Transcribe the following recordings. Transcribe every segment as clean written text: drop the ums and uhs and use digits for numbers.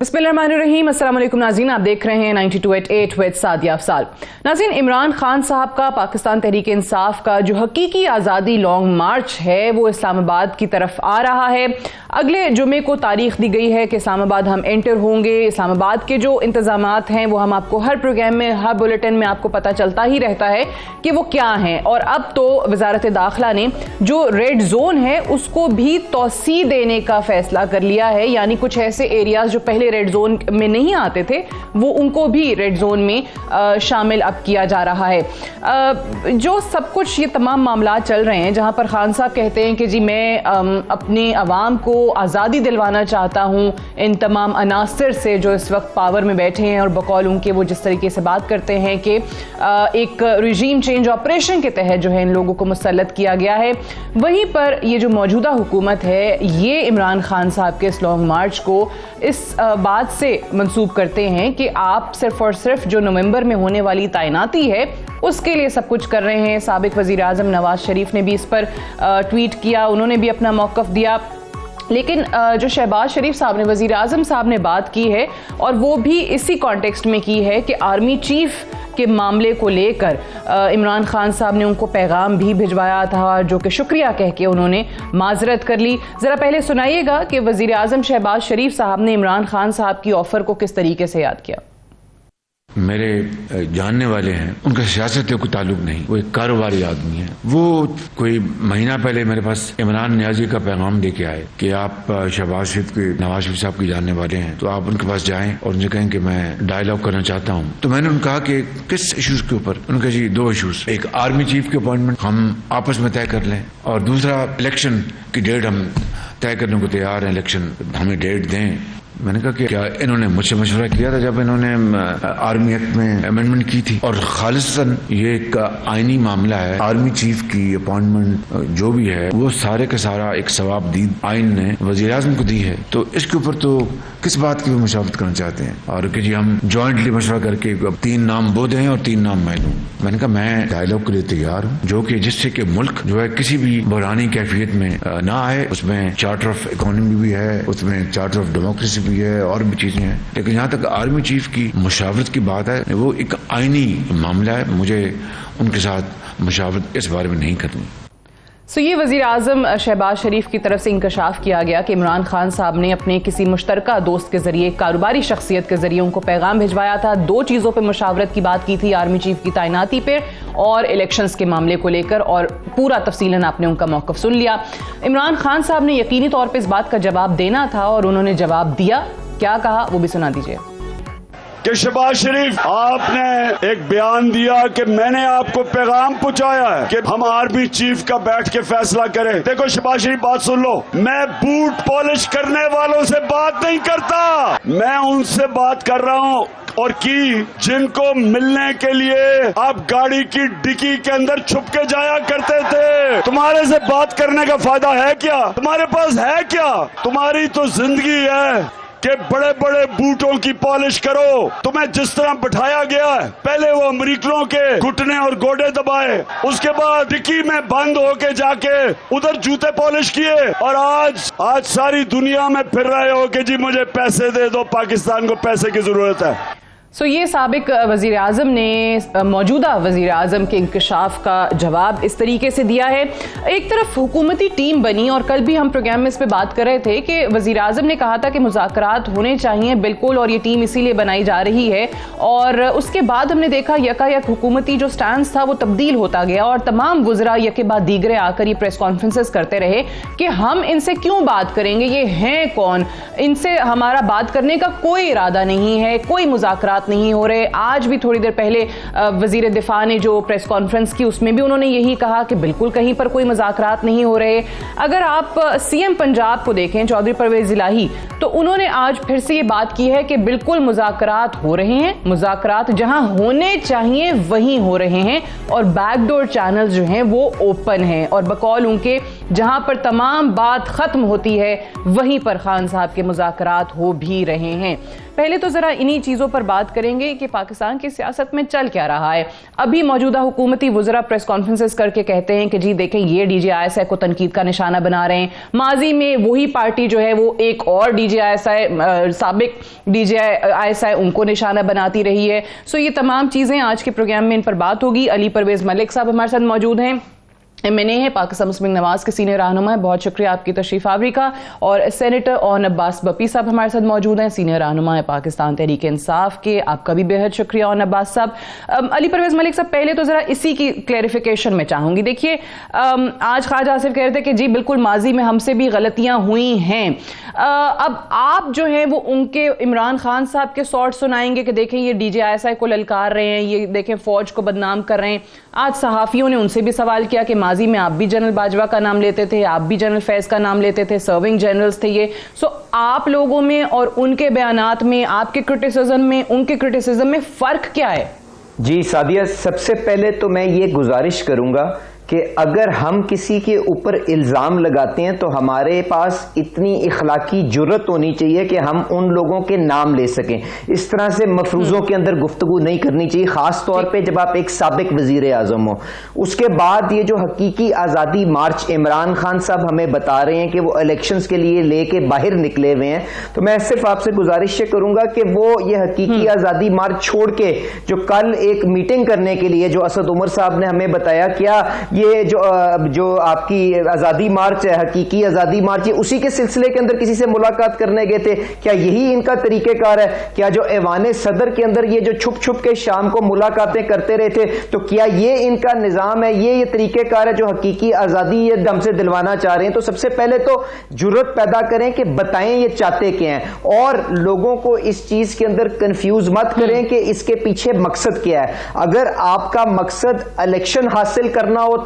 बिस्मिल्लाहिर्रहमानिर्रहीम। अस्सलाम वालेकुम नाज़रीन, आप देख रहे हैं 92.8 विद सादिया अफसाल। नाज़रीन, इमरान खान साहब का पाकिस्तान तहरीक इंसाफ का जो हकीकी आज़ादी लॉन्ग मार्च है वो इस्लामाबाद की तरफ आ रहा है। अगले जुमे को तारीख दी गई है कि इस्लामाबाद हम एंटर होंगे। इस्लामाबाद के जो इंतजामात हैं वो हम आपको हर प्रोग्राम में, हर बुलेटिन में आपको पता चलता ही रहता है कि वो क्या हैं। और अब तो वजारत दाखिला ने जो रेड जोन है उसको भी तौसी देने का फैसला कर लिया है, यानी कुछ ऐसे एरियाज जो पहले रेड जोन में नहीं आते थे वो उनको भी रेड जोन में शामिल अब किया जा रहा है। जो सब कुछ ये तमाम मामला चल रहे हैं जहां पर खान साहब कहते हैं कि जी मैं अपने अवाम को आज़ादी दिलवाना चाहता हूं इन तमाम अनासर से जो इस वक्त पावर में बैठे हैं, और बकौल उनके वो जिस तरीके से बात करते हैं कि एक रिजीम चेंज ऑपरेशन के तहत जो है इन लोगों को मुसल्लत किया गया है। वहीं पर ये जो मौजूदा हुकूमत है ये इमरान खान साहब के इस लॉन्ग मार्च को इस बात से मंसूब करते हैं कि आप सिर्फ और सिर्फ जो नवंबर में होने वाली तैनाती है उसके लिए सब कुछ कर रहे हैं। साबिक वज़ीर आज़म नवाज शरीफ ने भी इस पर ट्वीट किया, उन्होंने भी अपना मौक़िफ़ दिया। लेकिन जो शहबाज शरीफ साहब ने, वज़ीर आज़म साहब ने बात की है और वो भी इसी कॉन्टेक्स्ट में की है कि आर्मी चीफ के मामले को लेकर इमरान खान साहब ने उनको पैगाम भी भिजवाया था जो कि शुक्रिया कह के उन्होंने माजरत कर ली। ज़रा पहले सुनाइएगा कि वज़ीर आज़म शहबाज शरीफ साहब ने इमरान खान साहब की ऑफ़र को किस तरीके से याद किया। मेरे जानने वाले हैं, उनका सियासत से कोई ताल्लुक नहीं, वो एक कारोबारी आदमी है। वो कोई महीना पहले मेरे पास इमरान नियाजी का पैगाम दे के आए कि आप शहबाज शरीफ के, नवाज शरीफ साहब के जानने वाले हैं, तो आप उनके पास जाएं और उनसे कहें कि मैं डायलॉग करना चाहता हूं। तो मैंने उनका कहा कि किस इशूज के ऊपर? उनका जी 2 इशूज, एक आर्मी चीफ की अपॉइंटमेंट हम आपस में तय कर लें, और दूसरा इलेक्शन की डेट हम तय करने को तैयार हैं, इलेक्शन हमें डेट दें। मैंने कहा कि क्या इन्होंने मुझसे मशवरा किया था जब इन्होंने आर्मी एक्ट में अमेंडमेंट की थी? और खालिसन ये एक आईनी मामला है, आर्मी चीफ की अपॉइंटमेंट जो भी है वो सारे का सारा एक सवाबदीद आइन ने वज़ीर आज़म को दी है, तो इसके ऊपर तो किस बात की भी मुशावरत करना चाहते हैं? और कि जी हम जॉइंटली मशवरा करके 3 नाम वो दें और 3 नाम मैं दूं। मैंने कहा मैं डायलॉग के लिए तैयार हूँ, जो कि जिससे कि मुल्क जो है किसी भी बहरानी कैफियत में ना आए। उसमें चार्टर ऑफ इकोनॉमी भी है, उसमें चार्टर ऑफ डेमोक्रेसी भी है और भी चीजें हैं। लेकिन जहां तक आर्मी चीफ की मुशावरत की बात है वो एक आईनी मामला है, मुझे उनके साथ मुशावरत इस बारे में नहीं करनी। ये वज़ीर आज़म शहबाज शरीफ की तरफ से इंकशाफ किया गया कि इमरान खान साहब ने अपने किसी मुश्तरका दोस्त के जरिए, कारोबारी शख्सियत के जरिए उनको पैगाम भिजवाया था। 2 चीज़ों पर मुशावरत की बात की थी, आर्मी चीफ की तैनाती पर और इलेक्शंस के मामले को लेकर, और पूरा तफसीलन आपने उनका मौक़िफ़ सुन लिया। इमरान खान साहब ने यकीनी तौर पर इस बात का जवाब देना था और उन्होंने जवाब दिया। क्या कहा वो भी सुना दीजिए। कि शहबाज शरीफ, आपने एक बयान दिया कि मैंने आपको पैगाम पहुंचाया है कि हम आर्मी चीफ का बैठ के फैसला करें। देखो शहबाज शरीफ, बात सुन लो, मैं बूट पॉलिश करने वालों से बात नहीं करता, मैं उनसे बात कर रहा हूँ और की जिनको मिलने के लिए आप गाड़ी की डिक्की के अंदर छुप के जाया करते थे। तुम्हारे से बात करने का फायदा है क्या? तुम्हारे पास है क्या? तुम्हारी तो जिंदगी है कि बड़े बड़े बूटों की पॉलिश करो। तुम्हें जिस तरह बिठाया गया है, पहले वो अमरीकनों के घुटने और गोडे दबाए, उसके बाद डिक्की में बंद होके जाके उधर जूते पॉलिश किए, और आज सारी दुनिया में फिर रहे हो कि जी मुझे पैसे दे दो, पाकिस्तान को पैसे की जरूरत है। ये साबिक वज़ीर आज़म ने मौजूदा वज़ीर आज़म के इंकशाफ का जवाब इस तरीके से दिया है। एक तरफ हुकूमती टीम बनी, और कल भी हम प्रोग्राम में इस पर बात कर रहे थे कि वज़ीर आज़म ने कहा था कि मुज़ाकरात होने चाहिए, बिल्कुल, और ये टीम इसीलिए बनाई जा रही है। और उसके बाद हमने देखा यकायक हुकूमती जो स्टैंड था वो तब्दील होता गया, और तमाम वज़रा यके बाद दीगरे आकर ये प्रेस कॉन्फ्रेंसेस करते रहे कि हम इनसे क्यों बात करेंगे, ये हैं कौन, इनसे हमारा बात करने का कोई इरादा नहीं है, कोई मुज़ाकरात नहीं हो रहे। आज भी थोड़ी देर पहले वजीर दिफा ने जो प्रेस कॉन्फ्रेंस की उसमें भी उन्होंने यही कहा कि बिल्कुल कहीं पर कोई मुज़ाकरात नहीं हो रहे। अगर आप सीएम पंजाब को देखें, चौधरी परवेज इलाही, तो उन्होंने आज फिर से ये बात की है कि बिल्कुल मुज़ाकरात हो रहे हैं, मुज़ाकरात जहां होने चाहिए वहीं हो रहे हैं, और बैकडोर चैनल्स जो हैं वो ओपन हैं, और बकौल उनके जहां पर तमाम बात खत्म होती है वहीं पर खान साहब के मुज़ाकरात हो भी रहे हैं। पहले तो ज़रा इन्हीं चीज़ों पर बात करेंगे कि पाकिस्तान की सियासत में चल क्या रहा है। अभी मौजूदा हुकूमती वज़रा प्रेस कॉन्फ्रेंसेस करके कहते हैं कि जी देखें ये DGISI को तनकीद का निशाना बना रहे हैं। माजी में वही पार्टी जो है वो एक और DGISI, साबिक DGISI उनको निशाना बनाती रही है। सो ये तमाम चीज़ें आज के प्रोग्राम में इन पर बात होगी। अली परवेज़ मलिक साहब हमारे साथ मौजूद हैं, MNA है, पाकिस्तान मुस्लिम नवाज के सीनियर रहनुमा है, बहुत शुक्रिया आपकी तशरीफ आवरी का। और सेनेटर ओन अब्बास बपी साहब हमारे साथ मौजूद हैं, सीनियर रहनुमा है पाकिस्तान तहरीक इंसाफ के, आपका भी बेहद शुक्रिया ओन अब्बास साहब। अली परवेज़ मलिक साहब, पहले तो जरा इसी की क्लैरिफिकेशन में चाहूंगी। देखिए आज ख्वाजा आसिफ कह रहे थे कि जी बिल्कुल माजी में हमसे भी गलतियां हुई हैं। अब आप जो है वो उनके इमरान खान साहब के सॉर्ट सुनाएंगे कि देखें ये DGISI को ललकार रहे हैं, ये देखें फौज को बदनाम कर रहे हैं। आज सहाफियों ने उनसे भी सवाल किया कि माजी में आप भी जनरल बाजवा का नाम लेते थे, आप भी जनरल फैज का नाम लेते थे, सर्विंग जनरल्स थे ये। सो आप लोगों में और उनके बयानात में, आपके क्रिटिसिज्म में, उनके क्रिटिसिज्म में फर्क क्या है? जी सादिया, सबसे पहले तो मैं ये गुजारिश करूंगा कि अगर हम किसी के ऊपर इल्ज़ाम लगाते हैं तो हमारे पास इतनी इखलाकी जुर्रत होनी चाहिए कि हम उन लोगों के नाम ले सकें। इस तरह से मफरूज़ों के अंदर गुफ्तगू नहीं करनी चाहिए, ख़ास तौर पे जब आप एक साबिक वज़ीर आज़म हो। उसके बाद ये जो हकीकी आज़ादी मार्च इमरान खान साहब हमें बता रहे हैं कि वो इलेक्शंस के लिए लेके बाहर निकले हुए हैं, तो मैं सिर्फ आपसे गुजारिश करूँगा कि वो ये हकीकी आज़ादी मार्च छोड़ के जो कल एक मीटिंग करने के लिए जो असद उमर साहब ने हमें बताया, क्या ये जो आपकी आज़ादी मार्च है, हकीकी आज़ादी मार्च, ये उसी के सिलसिले के अंदर किसी से मुलाकात करने गए थे? क्या यही इनका तरीक़ेकार है? क्या जो ऐवान सदर के अंदर ये जो छुप छुप के शाम को मुलाकातें करते रहे थे, तो क्या ये इनका निज़ाम है, ये तरीक़ेकार है जो हकीकी आज़ादी ये दम से दिलवाना चाह रहे हैं? तो सबसे पहले तो जुर्रत पैदा करें कि बताएं ये चाहते क्या हैं, और लोगों को इस चीज़ के अंदर कंफ्यूज मत करें कि इसके पीछे मकसद क्या है। अगर आपका मकसद इलेक्शन हासिल करना होता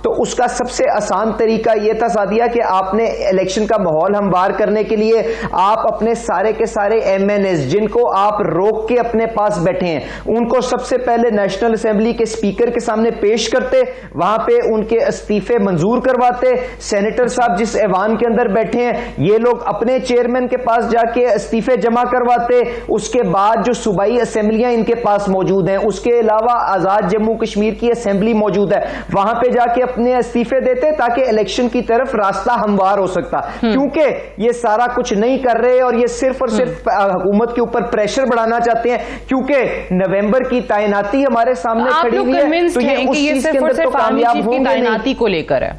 तो उसका सबसे आसान तरीका यह था सादिया कि आपने इलेक्शन का माहौल हमवार करने के लिए आप अपने सारे के सारे MNAs जिनको आप रोक के अपने पास बैठे हैं, उनको सबसे पहले नेशनल असेंबली के स्पीकर के सामने पेश करते, वहां पे उनके इस्तीफे मंजूर करवाते। सेनेटर साहब जिस ऐवान के अंदर बैठे हैं, ये लोग अपने चेयरमैन के पास जाके इस्तीफे जमा करवाते। उसके बाद जो सूबाई असेंबलियां इनके पास मौजूद हैं, उसके अलावा आजाद जम्मू कश्मीर की असेंबली मौजूद है, वहां पे जाके अपने इस्तीफे देते ताकि इलेक्शन की तरफ रास्ता हमवार हो सकता। क्योंकि ये सारा कुछ नहीं कर रहे और ये सिर्फ और सिर्फ हुकूमत के ऊपर प्रेशर बढ़ाना चाहते हैं, क्योंकि नवंबर की तैनाती हमारे सामने खड़ी हुई है, तो ये उस चीज के अंदर तो कामयाब होंगे नहीं। तैनाती को लेकर है,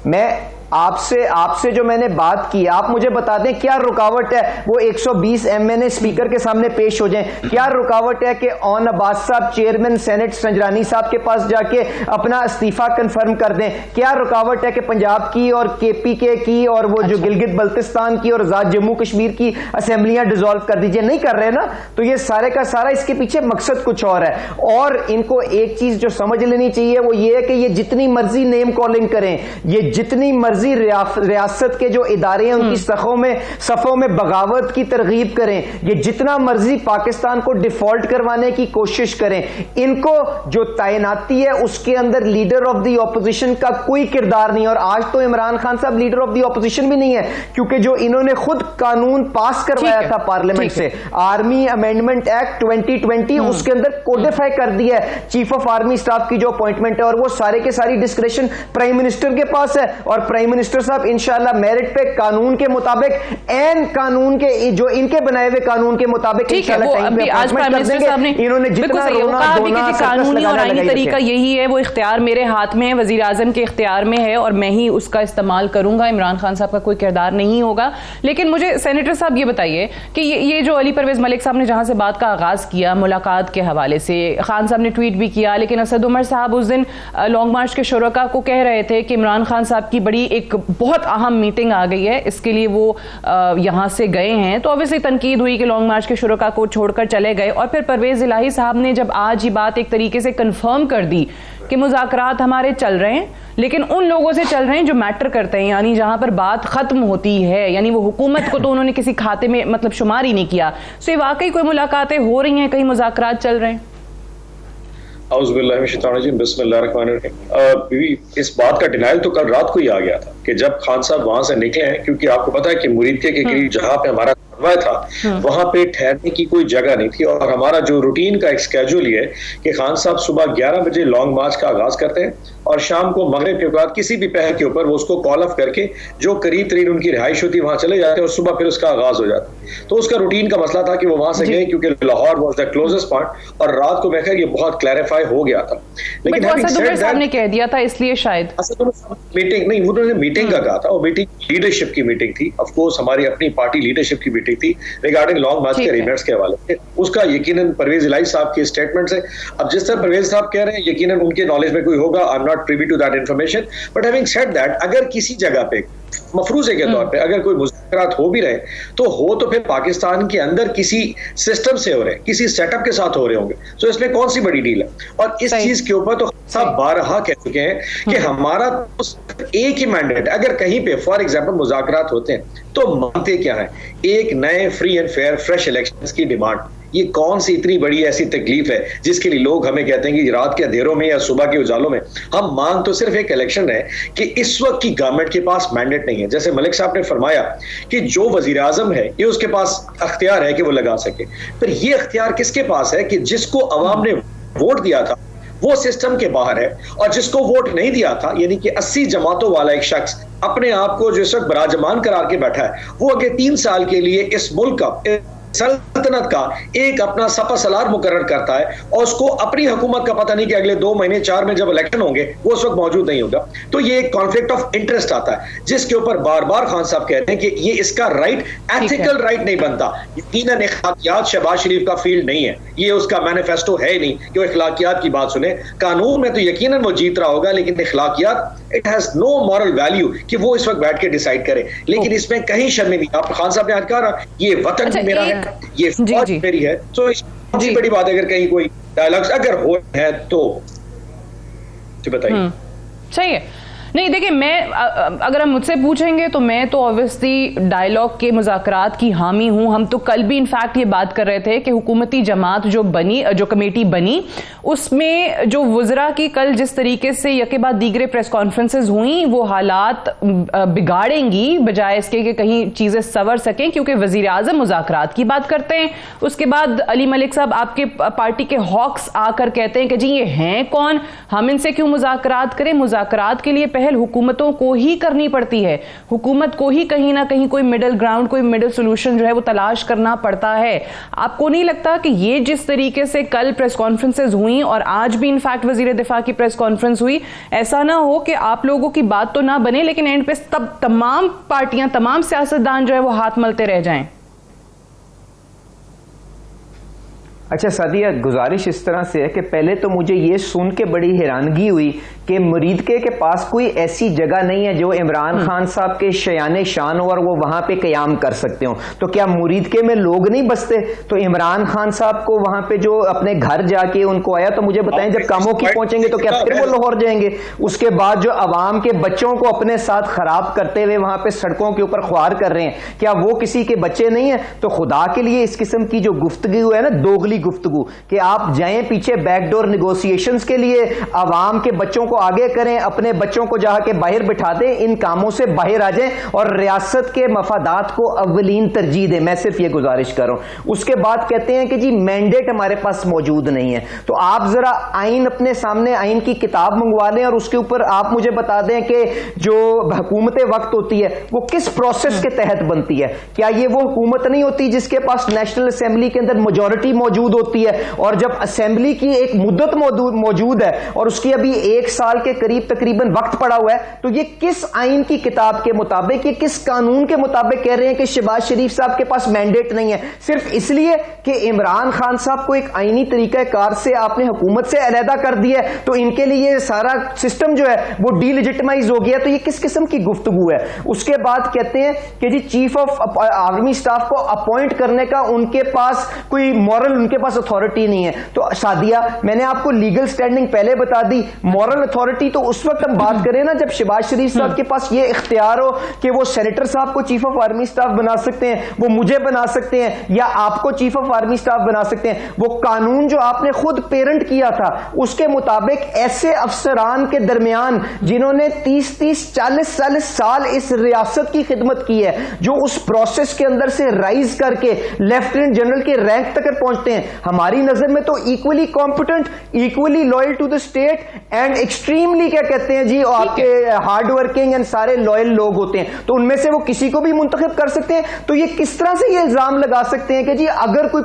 मैं आपसे जो मैंने बात की, आप मुझे बता दें क्या रुकावट है वो 120 MNA स्पीकर के सामने पेश हो जाएं? क्या रुकावट है कि ओन अब्बास साहब चेयरमैन सेनेट संजरानी साहब के पास जाके अपना इस्तीफा कंफर्म कर दें? क्या रुकावट है कि पंजाब की और KPK की और वो जो गिलगित बल्तिस्तान की और आजाद जम्मू कश्मीर की असेंबलियां डिसॉल्व कर दीजिए? नहीं कर रहे ना। तो ये सारे का सारा इसके पीछे मकसद कुछ और है। और इनको एक चीज जो समझ लेनी चाहिए वो ये है कि ये जितनी मर्जी नेम कॉलिंग करें, ये जितनी मर्जी रियासत के जो इदारे हैं उनकी सफ़ों में बगावत की तरगीब करें, ये जितना मर्जी पाकिस्तान को डिफॉल्ट करवाने की कोशिश करें, इनको जो तैनाती है उसके अंदर लीडर ऑफ द ऑपोजिशन का कोई किरदार नहीं। और आज तो इमरान खान साहब लीडर ऑफ द ऑपोजिशन भी नहीं है, क्योंकि जो इन्होंने खुद कानून पास करवाया था पार्लियामेंट से, आर्मी अमेंडमेंट एक्ट 2020, उसके अंदर कोडिफाई कर दिया है चीफ ऑफ आर्मी स्टाफ की जो अपॉइंटमेंट है, और वो सारे के सारी डिस्क्रेशन प्राइम मिनिस्टर के पास है। और प्राइम मिनिस्टर साहब इंशाल्लाह मेरिट पे कानून के मुताबिक, एन कानून के जो इनके बनाए हुए कानून के मुताबिक इंशाल्लाह टाइम पे अपॉइंटमेंट कर देंगे। इन्होंने जितना रोना धोना कानूनी और आईनी तरीका यही है, वो इख्तियार मेरे हाथ में है, वजीर आजम के इख्तियार में है, और मैं ही उसका इस्तेमाल करूंगा। इमरान खान साहब का कोई किरदार नहीं होगा। लेकिन मुझे सेनेटर साहब ये बताइए कि ये जो अली परवेज मलिक साहब ने जहां से बात का आगाज किया मुलाकात के हवाले से, खान साहब ने ट्वीट भी किया, लेकिन असद उमर साहब उस दिन लॉन्ग मार्च के शुरका को कह रहे थे कि इमरान खान साहब की बड़ी एक बहुत अहम मीटिंग आ गई है, इसके लिए वो यहां से गए हैं। तो ऑब्वियसली तनकीद हुई कि लॉन्ग मार्च के शुरका को छोड़कर चले गए। और फिर परवेज इलाही साहब ने जब आज ये बात एक तरीके से कंफर्म कर दी कि मुज़ाकरात हमारे चल रहे हैं, लेकिन उन लोगों से चल रहे हैं जो मैटर करते हैं, यानी जहां पर बात खत्म होती है, यानी वो हुकूमत को तो उन्होंने किसी खाते में मतलब शुमार ही नहीं किया। सो ये वाकई कोई मुलाकातें हो रही हैं, कहीं मुज़ाकरात चल रहे हैं? बिस्मिल्लाहिर्रहमानिर्रहीम। इस बात का डिनाइल तो कल रात को ही आ गया था कि जब खान साहब वहां से निकले हैं, क्योंकि आपको पता है कि मुरीदके के करीब जहां पे हमारा था वहां पे ठहरने की कोई जगह नहीं थी, और हमारा जो रूटीन का एक स्केड्यूल ये है कि खान साहब सुबह 11 बजे लॉन्ग मार्च का आगाज करते हैं और शाम को मगरिब के बाद किसी भी पहर के ऊपर वो उसको कॉल ऑफ करके जो करीब तरीन उनकी रिहाइश होती वहां चले जाते हैं और सुबह फिर उसका आगाज हो जाता है। तो उसका रूटीन का मसला था कि वो वहां से गए क्योंकि Lahore was the closest point, और रात को मैं ये बहुत क्लैरिफाई हो गया था। लेकिन साहब ने कह दिया था इसलिए शायद मीटिंग नहीं, उन्होंने मीटिंग का कहा था, और मीटिंग लीडरशिप की मीटिंग थी, ऑफ कोर्स हमारी अपनी पार्टी लीडरशिप की मीटिंग थी रिगार्डिंग लॉन्ग मार्च के अरेंजमेंट्स के हवाले से। उसका यकीनन परवेज इलाही साहब के स्टेटमेंट से, अब जिस तरह परवेज साहब कह रहे हैं यकीनन उनके नॉलेज में कोई होगा, I am not privy to that information, but having said that, अगर किसी जगह पे मफरूजे के तौर पे अगर कोई मुज़ाकरात हो भी रहे तो फिर पाकिस्तान के अंदर किसी सिस्टम से हो रहे हैं, किसी सेटअप के साथ हो रहे होंगे, तो इसमें कौन सी बड़ी डील है। और इस चीज के ऊपर तो सब बारहा कह चुके हैं कि हमारा एक ही मैंडेट, अगर कहीं पे फॉर एग्जांपल मुज़ाकरात होते हैं तो मानते क्या है, एक नए free and fair fresh elections की डिमांड। ये कौन सी इतनी बड़ी ऐसी तकलीफ है जिसके लिए लोग हमें कहते हैं कि रात के अंधेरों में या सुबह के उजालों में हम मांग तो सिर्फ एक इलेक्शन है कि इस वक्त की गवर्नमेंट के पास मैंडेट नहीं है। जैसे मलिक साहब ने फरमाया कि जो वजीर आजम है ये उसके पास अख्तियार है कि वो लगा सके, पर ये अख्तियार किसके पास है कि जिसको अवाम ने वोट दिया था वो सिस्टम के बाहर है, और जिसको वोट नहीं दिया था यानी कि 80 जमातों वाला एक शख्स अपने आप को जो इस वक्त बराजमान करार के बैठा है, वो अगले 3 साल के लिए इस मुल्क का सल्तनत का एक अपना सपा सलार मुकर्रर करता है, और उसको अपनी हुकूमत का पता नहीं कि अगले 2 महीने 4 में जब इलेक्शन होंगे वो उस वक्त मौजूद नहीं होगा। तो ये एक कॉन्फ्लिक्ट ऑफ इंटरेस्ट आता है जिसके ऊपर बार बार खान साहब कह रहे हैं कि ये इसका राइट, एथिकल राइट नहीं बनता। यकीनन इख्लाकियात शहबाज शरीफ का फील्ड नहीं है, ये उसका मैनिफेस्टो है ही नहीं कि वो इख्लाकियात की बात सुने। कानून में तो यकीनन वो जीत रहा होगा, लेकिन इख्लाकियात it has no moral value कि वो इस वक्त बैठ के डिसाइड करे। लेकिन इसमें कहीं शर्म नहीं। आप खान साहब ने आज कहा ये वतन मेरा है, ये फौज मेरी है, तो सबसे बड़ी बात अगर कहीं कोई डायलॉग्स अगर हो है तो बताइए। सही है। नहीं देखिए, मैं अगर हम मुझसे पूछेंगे तो मैं तो ऑब्वियसली डायलॉग के मुज़ाकरात की हामी हूं। हम तो कल भी इनफैक्ट ये बात कर रहे थे कि हुकूमती जमात जो बनी, जो कमेटी बनी, उसमें जो वज़रा की कल जिस तरीके से यके बाद दीगरे प्रेस कॉन्फ्रेंसेज हुई वो हालात बिगाड़ेंगी बजाय इसके कि कहीं चीज़ें संवर सकें, क्योंकि वज़ीर आज़म मुज़ाकरात की बात करते हैं, उसके बाद अली मलिक साहब आपके पार्टी के हॉक्स आकर कहते हैं कि जी ये हैं कौन, हम इनसे क्यों मुज़ाकरात करें। मुज़ाकरात के लिए पहल हुकूमतों को ही करनी पड़ती है, हुकूमत को ही कहीं ना कहीं कोई मिडिल ग्राउंड, कोई मिडिल सोल्यूशन जो है वो तलाश करना पड़ता है। आपको नहीं लगता कि ये जिस तरीके से कल प्रेस कॉन्फ्रेंसेज हुई और आज भी इनफैक्ट वजीर दिफा की प्रेस कॉन्फ्रेंस हुई, ऐसा ना हो कि आप लोगों की बात तो ना बने लेकिन एंड पे तब तमाम पार्टियां, तमाम सियासतदान जो है वो हाथ मलते रह जाएं? अच्छा सादिया, गुजारिश इस तरह से है कि पहले तो मुझे ये सुन के बड़ी हैरानगी हुई कि मुरीदके के पास कोई ऐसी जगह नहीं है जो इमरान खान साहब के शयाने शान हो और वो वहां पे कयाम कर सकते हो। तो क्या मुरीदके में लोग नहीं बसते? तो इमरान खान साहब को वहां पे जो अपने घर जाके उनको आया, तो मुझे बताएं जब कामों की पहुंचेंगे तो क्या फिर वो लाहौर जाएंगे? उसके बाद जो अवाम के बच्चों को अपने साथ खराब करते हुए वहां पे सड़कों के ऊपर ख्वार कर रहे हैं, क्या वो किसी के बच्चे नहीं है? तो खुदा के लिए इस किस्म की जो गुफ्तगू है ना, दोगली गुफ्तगू, कि आप जाएं पीछे बैकडोर निगोशिएशंस के लिए, अवाम के बच्चों को आगे करें, अपने बच्चों को जाके बाहर बिठा दें, इन कामों से बाहर आ जाएं और रियासत के मफादात को अव्वलीन तरजीह दें। मैं सिर्फ ये गुजारिश कर रहा हूं। उसके बाद कहते हैं कि जी मैंडेट हमारे पास मौजूद नहीं है। तो आप जरा आइन अपने सामने, आइन की किताब मंगवा लें और उसके ऊपर आप मुझे बता दें कि जो हुकूमत वक्त होती है वो किस प्रोसेस के तहत बनती है। क्या ये वो हुकूमत नहीं होती जिसके पास नेशनल असेंबली के अंदर मेजॉरिटी मौजूद होती है, और जब असेंबली की एक मुद्दत मौजूद है और उसकी अभी 1 साल के करीब तकरीबन वक्त पड़ा हुआ है, तो ये किस आइन की किताब के मुताबिक, ये किस कानून के मुताबिक कह रहे हैं कि शहबाज शरीफ साहब के पास मैंडेट नहीं है? सिर्फ इसलिए कि इमरान खान साहब को एक आईनी तरीकाकार से आपने हुकूमत से अलहदा कर दिया है तो इनके लिए सारा सिस्टम जो है वो डीलिजिटिमाइज हो गया। तो ये किस किस्म की गुफ्तगू है? उसके बाद कहते हैं कि जी चीफ ऑफ आर्मी स्टाफ को अपॉइंट करने का उनके पास कोई मॉरल, उनके पास अथॉरिटी नहीं है। तो सादिया, मैंने आपको लीगल स्टैंडिंग पहले बता दी, मॉरल अथॉरिटी तो उस वक्त हम बात करें ना जब शहबाज शरीफ साहब के पास ये इख्तियार हो कि वो सेनेटर साहब को चीफ ऑफ आर्मी स्टाफ बना सकते हैं, वो मुझे बना सकते हैं या आपको चीफ ऑफ आर्मी स्टाफ बना सकते हैं। वो कानून जो आपने खुद पेरेंट किया था उसके मुताबिक ऐसे अफसरान के दरमियान जिन्होंने 30-40 साल इस रियासत की खिदमत की है, जो उस प्रोसेस के अंदर से राइज करके लेफ्टिनेंट जनरल के रैंक तक पहुंचते हैं, हमारी नजर में तो equally competent, equally loyal to the state and extremely क्या कहते हैं जी, आपके हार्ड वर्किंग एंड सारे लॉयल लोग होते हैं। तो उनमें से वो किसी को भी मुंतखब कर सकते हैं। तो ये किस तरह से ये इल्जाम लगा सकते हैं कि जी अगर कोई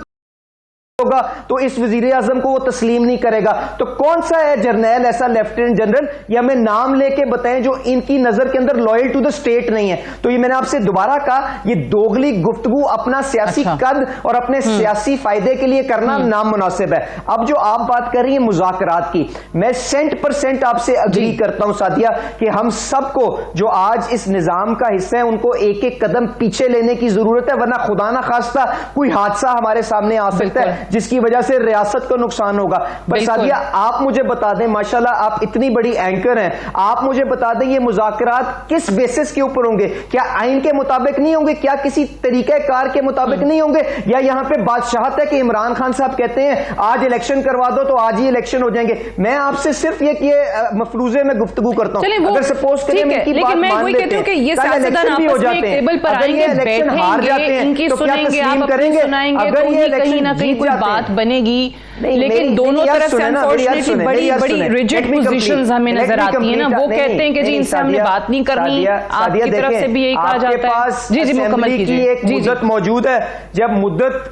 होगा तो इस वजीर आजम को वो तस्लीम नहीं करेगा? तो कौन सा है जर्नैल ऐसा लेफ्टिनेंट जनरल, या हमें नाम लेके बताएं जो इनकी नजर के अंदर लॉयल टू द स्टेट नहीं है? तो ये मैंने आपसे दोबारा कहा, ये दोगली गुफ्तगू अपना सियासी कद और अपने सियासी फायदे के लिए करना नामुनासिब है। अब जो आप बात कर रही है मुज़ाकरात की, मैं 100% आपसे अग्री करता हूं सादिया कि हम सबको जो आज इस निजाम का हिस्सा है उनको एक एक कदम पीछे लेने की जरूरत है, वरना खुदा ना खास्ता कोई हादसा हमारे सामने आ सकता है जिसकी वजह से रियासत को नुकसान होगा। बस सादिया, आप मुझे बता दें, माशाल्लाह आप इतनी बड़ी एंकर हैं, आप मुझे बता दें ये मुज़ाकरात किस बेसिस के ऊपर होंगे? क्या आइन के मुताबिक नहीं होंगे? क्या किसी तरीके कार के मुताबिक नहीं होंगे? या यहां पे बादशाहत है कि इमरान खान साहब कहते हैं आज इलेक्शन करवा दो तो आज ही इलेक्शन हो जाएंगे? मैं आपसे सिर्फ ये मफरूजे में गुफ्तगू करता हूं, अगर सपोज करें लेकिन मैं वही कहती हूं कि ये सियासतदान आपस में एक टेबल पर आएंगे, बैठेंगे, इनकी सुनेंगे, आप अपनी सुनाएंगे, तो उन्हीं कहीं ना कहीं कोई बात बनेगी। लेकिन दोनों तरफ से अनफॉर्चुनेटली बड़ी रिजिड पोजीशंस हमें नजर आती है ना। वो कहते हैं कि जी इनसे हमने बात नहीं करनी, आपकी तरफ से भी यही कहा जाता है। जी मुकम्मल कीजिए। एक मुद्दत मौजूद है, जब मुद्दत,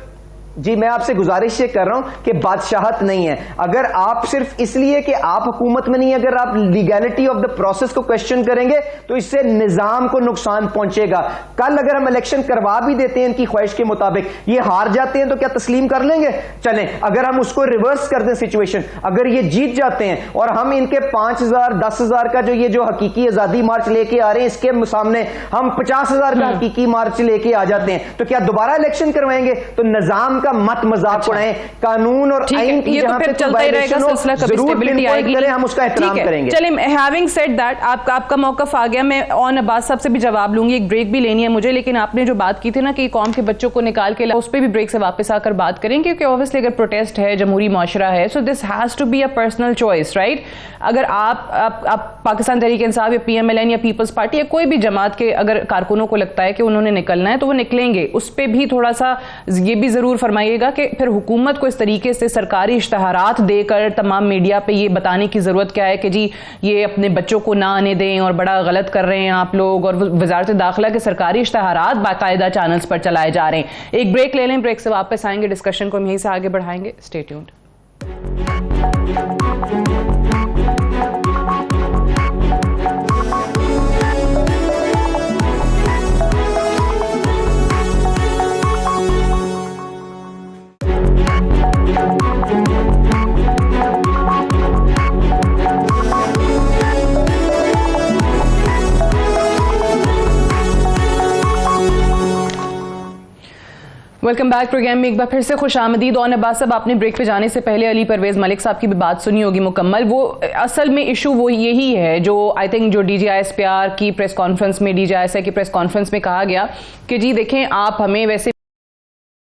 जी मैं आपसे गुजारिश ये कर रहा हूं कि बादशाहत नहीं है। अगर आप सिर्फ इसलिए कि आप हुकूमत में नहीं, अगर आप लीगैलिटी ऑफ द प्रोसेस को क्वेश्चन करेंगे तो इससे निजाम को नुकसान पहुंचेगा। कल अगर हम इलेक्शन करवा भी देते हैं इनकी ख्वाहिश के मुताबिक, ये हार जाते हैं तो क्या तस्लीम कर लेंगे? चलें, अगर हम उसको रिवर्स कर दें सिचुएशन, अगर ये जीत जाते हैं और हम इनके 5,000 10,000 का जो हकीकी आजादी मार्च लेके आ रहे हैं, इसके सामने हम 50,000 का हकीकी मार्च लेके आ जाते हैं, तो क्या दोबारा इलेक्शन करवाएंगे? तो निजाम का मत मजाक उड़ाएं, कानून और आइन की जहां पे चलता ही रहेगा सिलसिला, कभी स्टेबिलिटी आएगी, हम उसका एहतराम करेंगे। चलिए, हैविंग सेड दैट, आपका मौकफ आ गया, मैं ऑन अब्बास साहब से भी जवाब लूंगी, एक ब्रेक भी लेनी है मुझे। लेकिन आपने जो बात की थी ना कि कौम के बच्चों को निकाल के, उस पर भी ब्रेक से वापस आकर बात करेंगे, क्योंकि ऑब्वियसली अगर प्रोटेस्ट है, जमहूरी माशरा है, so this has to be a personal choice, right? अगर आप पाकिस्तान तहरीक इंसाफ या PMLN या पीपल्स पार्टी या कोई भी जमात के अगर कारकुनों को लगता है कि उन्होंने निकलना है तो वो निकलेंगे, उस पर भी थोड़ा सा ये भी जरूर फरमाइएगा कि फिर हुकूमत को इस तरीके से सरकारी इश्तहारात देकर तमाम मीडिया पे ये बताने की जरूरत क्या है कि जी ये अपने बच्चों को ना आने दें और बड़ा गलत कर रहे हैं आप लोग, और वजारत दाखिला के सरकारी इश्तहारात बाकायदा चैनल्स पर चलाए जा रहे हैं। एक ब्रेक ले लें, ब्रेक से वापस आएंगे, डिस्कशन को हम यहीं से आगे बढ़ाएंगे। Stay tuned. Welcome back programme में एक बार फिर से खुश आमदीद। और अब्बास साहब, आपने ब्रेक पे जाने से पहले अली परवेज मलिक साहब की भी बात सुनी होगी मुकम्मल। वो असल में इशू वो यही है जो आई थिंक जो DGISPR की प्रेस कॉन्फ्रेंस में, DGISI की प्रेस कॉन्फ्रेंस में कहा गया कि जी देखें आप हमें वैसे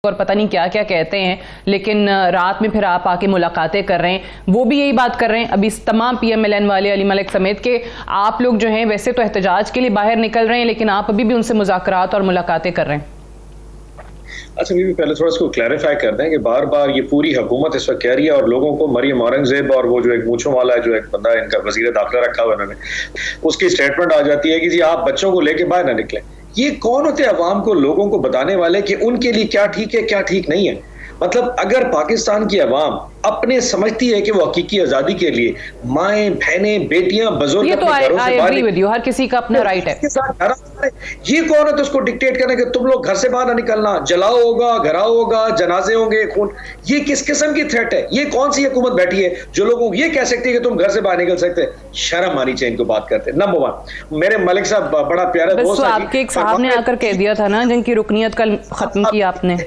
और पता नहीं क्या क्या कहते हैं, लेकिन रात में फिर आप आके मुलाकातें कर रहे हैं। वो भी यही बात कर रहे हैं अभी तमाम PMLN वाले, अली मलिक समेत, के आप लोग जो हैं वैसे तो एहतजाज के लिए बाहर निकल रहे हैं, लेकिन आप अभी भी उनसे मुज़ाकरात और मुलाकातें कर रहे हैं। अच्छा, भी पहले थोड़ा इसको क्लैरिफाई कर दें कि बार बार ये पूरी हुकूमत इस वक्त कह रही है और लोगों को मरियम औरंगजेब और वो जो एक मूंछों वाला जो एक बंदा इनका वजीर दाखिला रखा हुआ इन्होंने, उसकी स्टेटमेंट आ जाती है कि जी आप बच्चों को लेके बाहर ना निकलें। ये कौन होते हैं अवाम को, लोगों को बताने वाले कि उनके लिए क्या ठीक है क्या ठीक नहीं है? मतलब अगर पाकिस्तान की अवाम अपने समझती है कि वो हकीकी आजादी के लिए माएं, बहनें, बेटियां, बुजुर्ग ये तो हर किसी का अपना राइट है, ये कौन है तो उसको डिक्टेट करने कि तुम लोग घर से बाहर ना निकलना, जलाओ होगा, घराओ होगा, जनाजे होंगे, खून? ये किस किस्म की थ्रेट है? ये कौन सी हुकूमत बैठी है जो लोगों को ये कह सकती है कि तुम घर से बाहर निकल सकते? शर्म आनी चाहिए इनको बात करते। नंबर 1, मेरे मलिक साहब बड़ा प्यारा दोस्त, आपके एक साहब ने आकर कह दिया था ना जिनकी रुकनियत कल खत्म की आपने,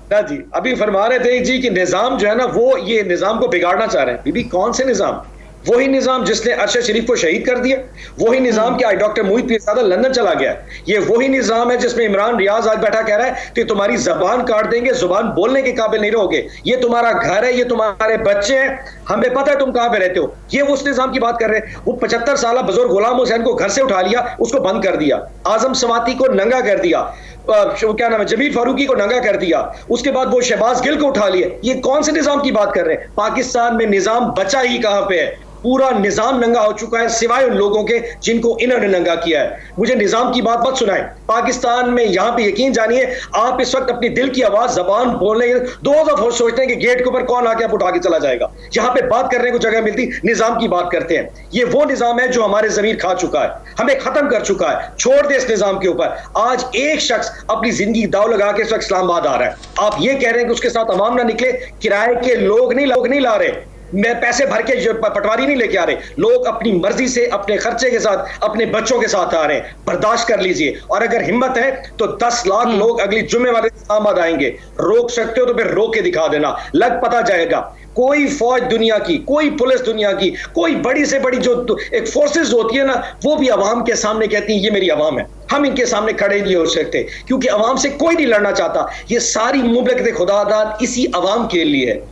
ना जी, अभी फरमा रहे थे जी कि निजाम जो है ना वो ये निजाम को बिगाड़ना चाह रहे हैं। बीबी कौन से निजाम? वही निजाम जिसने अरशद शरीफ को शहीद कर दिया, वही निजाम क्या डॉक्टर मोहित पीरजादा लंदन चला गया, ये वही निजाम है जिसमें इमरान रियाज आज बैठा कह रहा है कि तुम्हारी जबान काट देंगे, जुबान बोलने के काबिल नहीं रहोगे, ये तुम्हारा घर है, ये तुम्हारे बच्चे हैं, हमें पता है तुम कहां पे रहते हो। ये वो उस निजाम की बात कर रहे हैं। वो 75 साल बुजुर्ग गुलाम हुसैन को घर से उठा लिया, उसको बंद कर दिया, आजम सवाती को नंगा कर दिया, क्या नाम है, जमीर फारूकी को नंगा कर दिया, उसके बाद वो शहबाज गिल को उठा लिया। ये कौन से निजाम की बात कर रहे हैं? पाकिस्तान में निजाम बचा ही कहां पे है? पूरा निजाम नंगा हो चुका है सिवाय उन लोगों के जिनको इन्होंने नंगा किया है। मुझे निजाम की बात मत सुनाएं। पाकिस्तान में यहां पे यकीन जानिए, आप इस वक्त अपनी दिल की आवाज जबान बोलने 2 सोचते हैं कि गेट के ऊपर कौन आके आप उठा के चला जाएगा। यहां पे बात करने को जगह मिलती, निजाम की बात करते हैं। ये वो निजाम है जो हमारे जमीर खा चुका है, हमें खत्म कर चुका है। छोड़ दे इस निजाम के ऊपर। आज एक शख्स अपनी जिंदगी दाव लगा के इस वक्त इस्लामाबाद आ रहा है, आप ये कह रहे हैं कि उसके साथ अवाम ना निकले? किराए के लोग नहीं ला रहे, मैं पैसे भर के पटवारी नहीं लेके आ रहे, लोग अपनी मर्जी से अपने खर्चे के साथ अपने बच्चों के साथ आ रहे हैं। बर्दाश्त कर लीजिए, और अगर हिम्मत है तो 10 लाख लोग अगली जुम्मे वाले इस्लामाबाद आएंगे। रोक सकते हो तो फिर रोक के दिखा देना, लग पता जाएगा। कोई फौज दुनिया की, कोई पुलिस दुनिया की, कोई बड़ी से बड़ी जो एक फोर्सेस होती है ना, वो भी अवाम के सामने कहती है ये मेरी अवाम है, हम इनके सामने खड़े नहीं हो सकते, क्योंकि अवाम से कोई नहीं लड़ना चाहता। ये सारी मुमलिकत खुदादाद इसी अवाम के लिए है,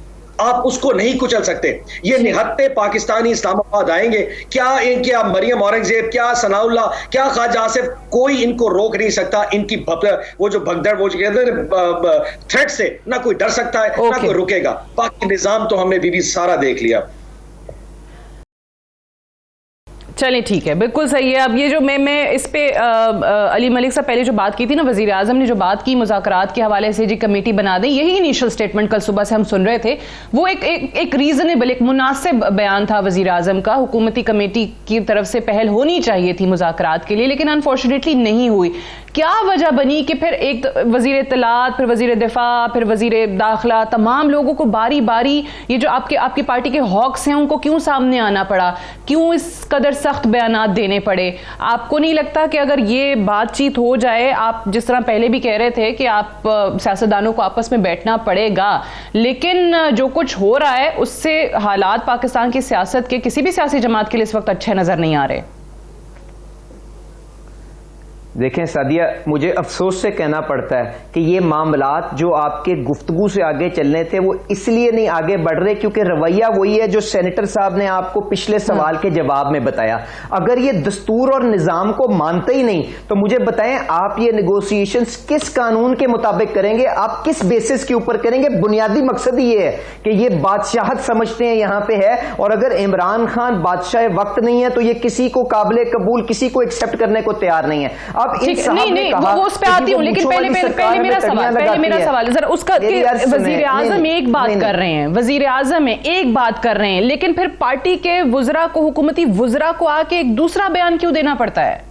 आप उसको नहीं कुचल सकते। ये निहत्ते पाकिस्तानी इस्लामाबाद आएंगे, क्या मरियम औरंगजेब, क्या सनाउल्लाह, क्या ख्वाजा आसिफ, कोई इनको रोक नहीं सकता। इनकी वो जो भगदड़, वो थ्रेट से ना कोई डर सकता है ना कोई रुकेगा। बाकी निजाम तो हमने बीबी सारा देख लिया। चलिए ठीक है, बिल्कुल सही है। अब ये जो मैं इस पे अली मलिक साहब पहले जो बात की थी ना, वजीर आजम ने जो बात की मुज़ाकरात के हवाले से, जी कमेटी बना दें, यही इनिशियल स्टेटमेंट कल सुबह से हम सुन रहे थे। वो एक रीजनेबल, एक मुनासिब बयान था वजीर आजम का। हुकूमती कमेटी की तरफ से पहल होनी चाहिए थी मुज़ाकरात के लिए, लेकिन अनफॉर्चुनेटली नहीं हुई। क्या वजह बनी कि फिर एक वजीर इत्तलात, फिर वजीर दिफा, फिर वजीर दाखिला, तमाम लोगों को बारी बारी ये जो आपकी पार्टी के हॉक्स हैं उनको क्यों सामने आना पड़ा? क्यों इस कदर सख्त बयानात देने पड़े? आपको नहीं लगता कि अगर ये बातचीत हो जाए, आप जिस तरह पहले भी कह रहे थे कि आप सियासतदानों को आपस में बैठना पड़ेगा, लेकिन जो कुछ हो रहा है उससे हालात पाकिस्तान की सियासत के किसी भी सियासी जमात के लिए इस वक्त अच्छे नजर नहीं आ रहे? देखें सादिया, मुझे अफसोस से कहना पड़ता है कि ये मामलात जो आपके गुफ्तगू से आगे चलने थे वो इसलिए नहीं आगे बढ़ रहे क्योंकि रवैया वही है जो सेनेटर साहब ने आपको पिछले सवाल के जवाब में बताया। अगर ये दस्तूर और निजाम को मानते ही नहीं तो मुझे बताएं, आप ये नेगोशिएशंस किस कानून के मुताबिक करेंगे? आप किस बेसिस के ऊपर करेंगे? बुनियादी मकसद ये है कि ये बादशाहत समझते हैं यहां पे है, और अगर इमरान खान बादशाह वक्त नहीं है तो ये किसी को काबिल कबूल, किसी को एक्सेप्ट करने को तैयार नहीं है। अब नहीं, वो उस पे आती हूँ, लेकिन पहले मेरा सवाल जरा उसका, वजीर आजम एक बात कर रहे हैं, वजीर आजम एक बात कर रहे हैं, लेकिन फिर पार्टी के वुजरा को, हुकूमती वुजरा को आके एक दूसरा बयान क्यों देना पड़ता है?